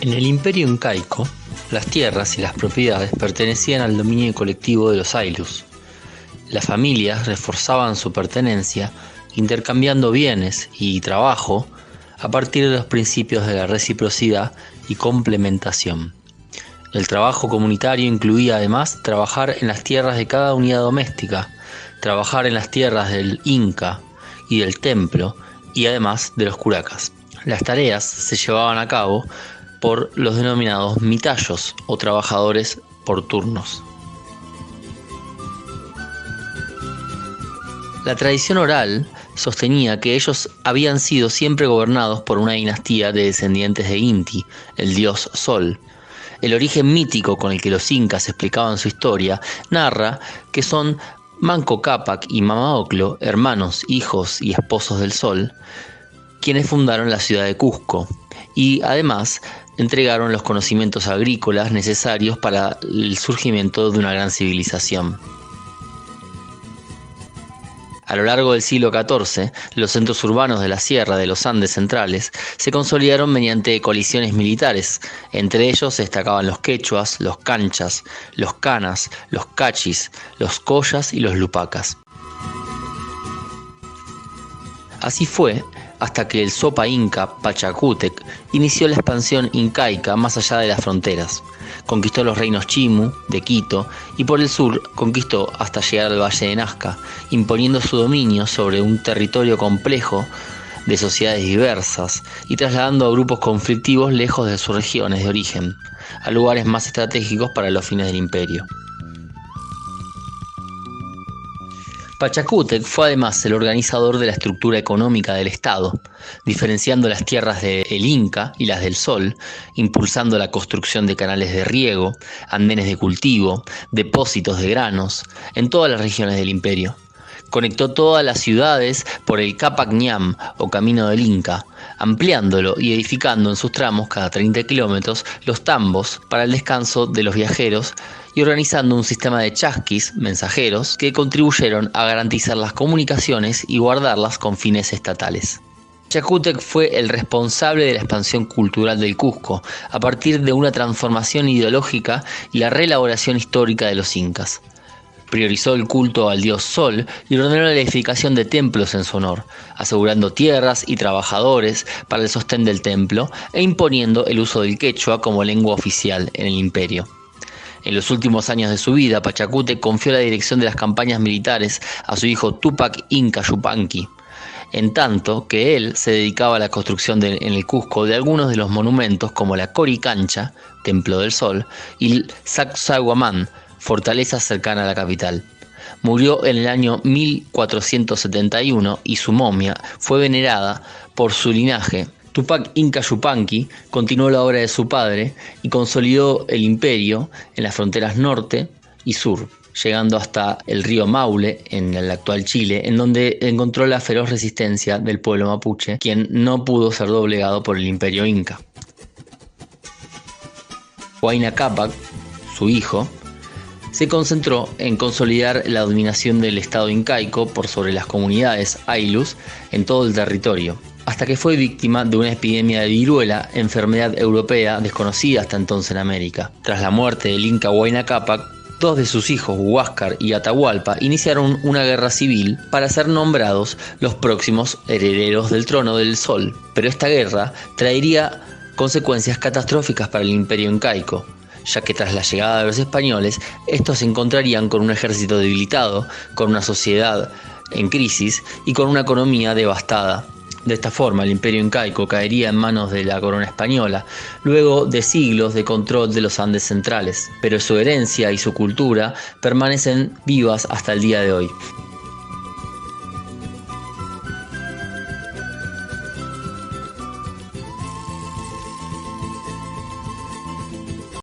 En el Imperio Incaico, las tierras y las propiedades pertenecían al dominio colectivo de los Aylus. Las familias reforzaban su pertenencia intercambiando bienes y trabajo a partir de los principios de la reciprocidad y complementación. El trabajo comunitario incluía además trabajar en las tierras de cada unidad doméstica, trabajar en las tierras del Inca y del templo y además de los curacas. Las tareas se llevaban a cabo por los denominados mitayos o trabajadores por turnos. La tradición oral sostenía que ellos habían sido siempre gobernados por una dinastía de descendientes de Inti, el dios Sol. El origen mítico con el que los incas explicaban su historia narra que son Manco Cápac y Mama Ocllo, hermanos, hijos y esposos del Sol, quienes fundaron la ciudad de Cusco y además entregaron los conocimientos agrícolas necesarios para el surgimiento de una gran civilización. A lo largo del siglo XIV, los centros urbanos de la Sierra de los Andes centrales se consolidaron mediante coaliciones militares. Entre ellos destacaban los quechuas, los canchas, los canas, los cachis, los collas y los lupacas. Así fue hasta que el Zopa Inca Pachacútec inició la expansión incaica más allá de las fronteras. Conquistó los reinos Chimu, de Quito, y por el sur conquistó hasta llegar al Valle de Nazca, imponiendo su dominio sobre un territorio complejo de sociedades diversas y trasladando a grupos conflictivos lejos de sus regiones de origen, a lugares más estratégicos para los fines del imperio. Pachacútec fue además el organizador de la estructura económica del Estado, diferenciando las tierras del Inca y las del Sol, impulsando la construcción de canales de riego, andenes de cultivo, depósitos de granos, en todas las regiones del imperio. Conectó todas las ciudades por el Capac Ñam o Camino del Inca, ampliándolo y edificando en sus tramos cada 30 kilómetros los tambos para el descanso de los viajeros y organizando un sistema de chasquis, mensajeros, que contribuyeron a garantizar las comunicaciones y guardarlas con fines estatales. Pachacútec fue el responsable de la expansión cultural del Cusco, a partir de una transformación ideológica y la reelaboración histórica de los incas. Priorizó el culto al dios Sol y ordenó la edificación de templos en su honor, asegurando tierras y trabajadores para el sostén del templo e imponiendo el uso del quechua como lengua oficial en el imperio. En los últimos años de su vida, Pachacútec confió la dirección de las campañas militares a su hijo Túpac Inca Yupanqui, en tanto que él se dedicaba a la construcción en el Cusco de algunos de los monumentos como la Coricancha, Templo del Sol, y el Sacsayhuamán, fortaleza cercana a la capital. Murió en el año 1471 y su momia fue venerada por su linaje. Túpac Inca Yupanqui continuó la obra de su padre y consolidó el imperio en las fronteras norte y sur, llegando hasta el río Maule, en el actual Chile, en donde encontró la feroz resistencia del pueblo mapuche, quien no pudo ser doblegado por el imperio inca. Huayna Cápac, su hijo, se concentró en consolidar la dominación del Estado incaico por sobre las comunidades Aylus en todo el territorio, hasta que fue víctima de una epidemia de viruela, enfermedad europea desconocida hasta entonces en América. Tras la muerte del Inca Huayna Cápac, dos de sus hijos, Huáscar y Atahualpa, iniciaron una guerra civil para ser nombrados los próximos herederos del trono del Sol. Pero esta guerra traería consecuencias catastróficas para el imperio incaico, ya que tras la llegada de los españoles, estos se encontrarían con un ejército debilitado, con una sociedad en crisis y con una economía devastada. De esta forma, el imperio incaico caería en manos de la corona española, luego de siglos de control de los Andes centrales, pero su herencia y su cultura permanecen vivas hasta el día de hoy.